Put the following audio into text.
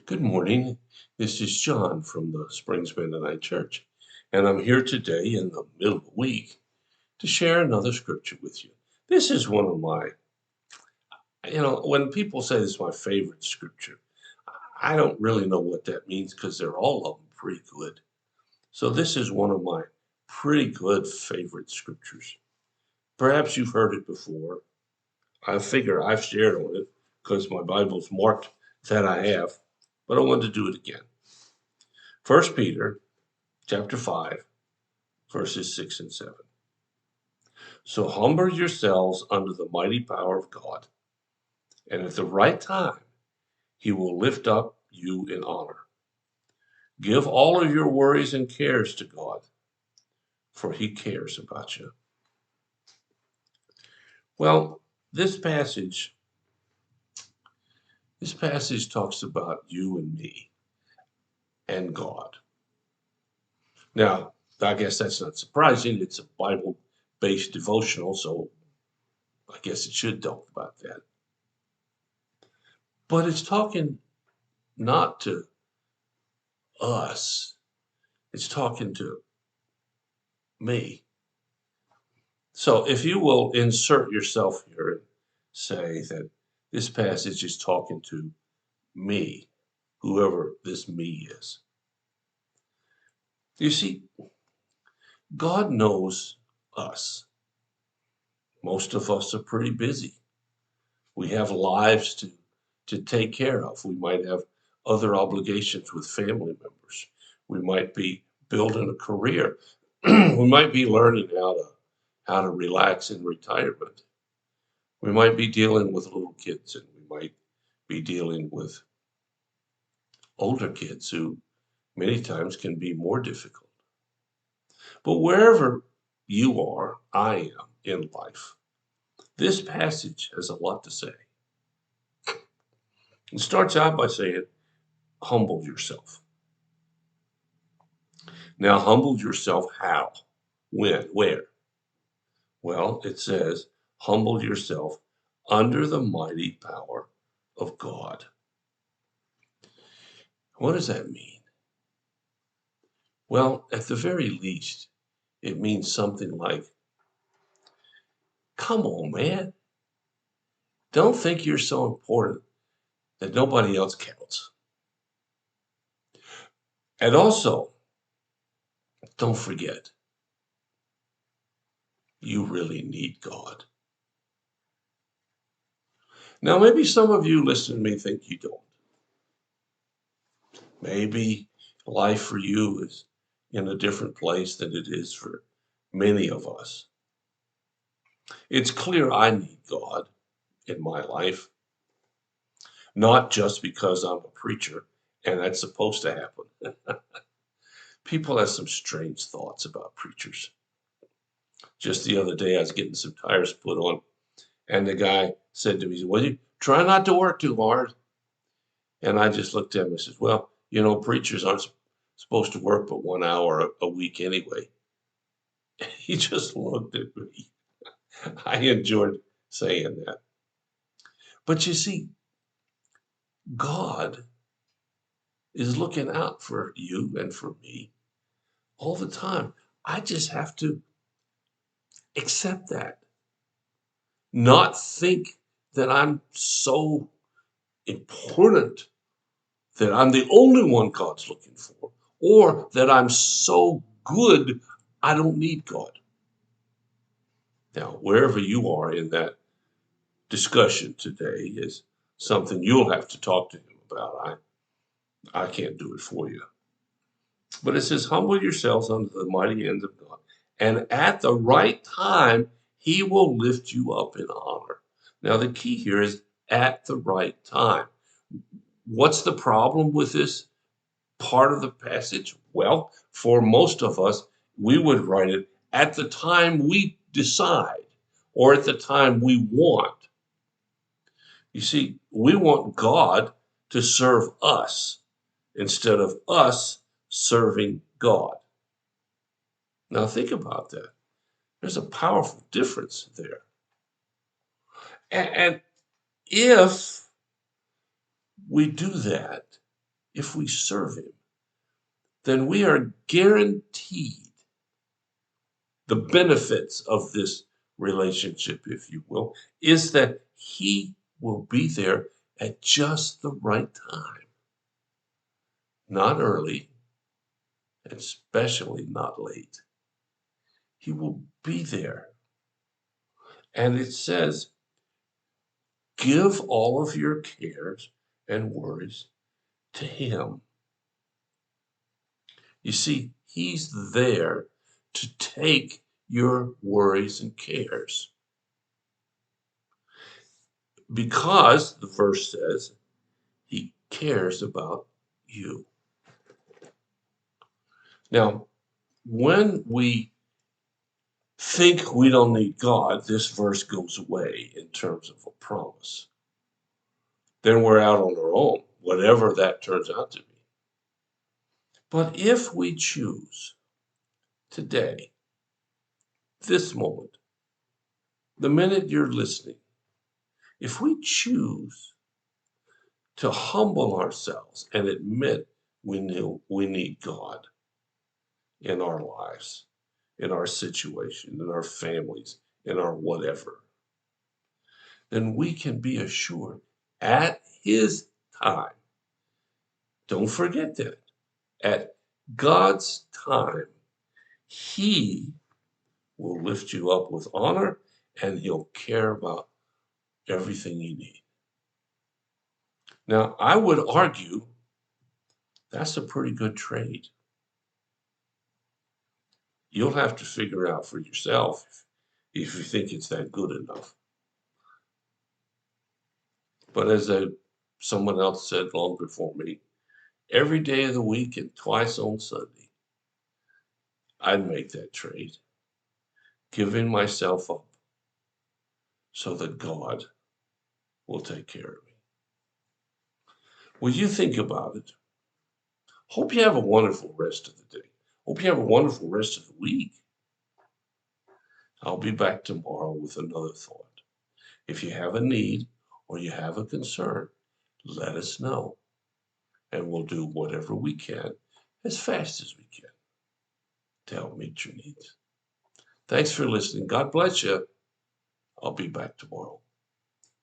Good morning. This is John from the Springs Mennonite Church, and I'm here today in the middle of the week to share another scripture with you. This is one of when people say this is my favorite scripture, I don't really know what that means because they're all of them pretty good. So this is one of my pretty good favorite scriptures. Perhaps you've heard it before. I figure I've shared on it because my Bible's marked that I have, but I wanted to do it again. First Peter chapter 5, verses 6 and 7. So humble yourselves under the mighty power of God, and at the right time he will lift up you in honor. Give all of your worries and cares to God, for he cares about you. Well, this passage talks about you and me and God. Now, I guess that's not surprising. It's a Bible-based devotional, so I guess it should talk about that. But it's talking not to us, it's talking to me. So if you will insert yourself here and say that this passage is talking to me, whoever this me is. You see, God knows us. Most of us are pretty busy. We have lives to take care of. We might have other obligations with family members. We might be building a career. We might be learning how to relax in retirement. We might be dealing with little kids, and we might be dealing with older kids who many times can be more difficult. But wherever you are, I am in life, this passage has a lot to say. It starts out by saying, humble yourself. Now, humble yourself how? When? Where? Well, it says, humble yourself under the mighty power of God. What does that mean? Well, at the very least, it means something like, come on, man. Don't think you're so important that nobody else counts. And also, don't forget, you really need God. Now, maybe some of you listening to me think you don't. Maybe life for you is in a different place than it is for many of us. It's clear I need God in my life, not just because I'm a preacher and that's supposed to happen. People have some strange thoughts about preachers. Just the other day, I was getting some tires put on, and the guy said to me, well, you try not to work too hard. And I just looked at him and said, well, preachers aren't supposed to work but 1 hour a week anyway. He just looked at me. I enjoyed saying that. But you see, God is looking out for you and for me all the time. I just have to accept that, not think that I'm so important, that I'm the only one God's looking for, or that I'm so good I don't need God. Now, wherever you are in that discussion today is something you'll have to talk to him about. I can't do it for you. But it says, humble yourselves under the mighty hands of God, and at the right time, he will lift you up in honor. Now, the key here is at the right time. What's the problem with this part of the passage? Well, for most of us, we would write it at the time we decide or at the time we want. You see, we want God to serve us instead of us serving God. Now think about that. There's a powerful difference there. And if we do that, if we serve him, then we are guaranteed the benefits of this relationship, if you will, is that he will be there at just the right time, not early, and especially not late. He will be there. And it says, give all of your cares and worries to him. You see, he's there to take your worries and cares. Because, the verse says, he cares about you. Now, when we think we don't need God, this verse goes away in terms of a promise. Then we're out on our own, whatever that turns out to be. But if we choose today, this moment, the minute you're listening, if we choose to humble ourselves and admit we need God in our lives, in our situation, in our families, in our whatever, then we can be assured at his time. Don't forget that. At God's time, he will lift you up with honor and he'll care about everything you need. Now, I would argue that's a pretty good trade. You'll have to figure out for yourself if you think it's that good enough. But as someone else said long before me, every day of the week and twice on Sunday, I'd make that trade, giving myself up so that God will take care of me. Will you think about it? Hope you have a wonderful rest of the day. Hope you have a wonderful rest of the week. I'll be back tomorrow with another thought. If you have a need or you have a concern, let us know, and we'll do whatever we can as fast as we can to help meet your needs. Thanks for listening. God bless you. I'll be back tomorrow.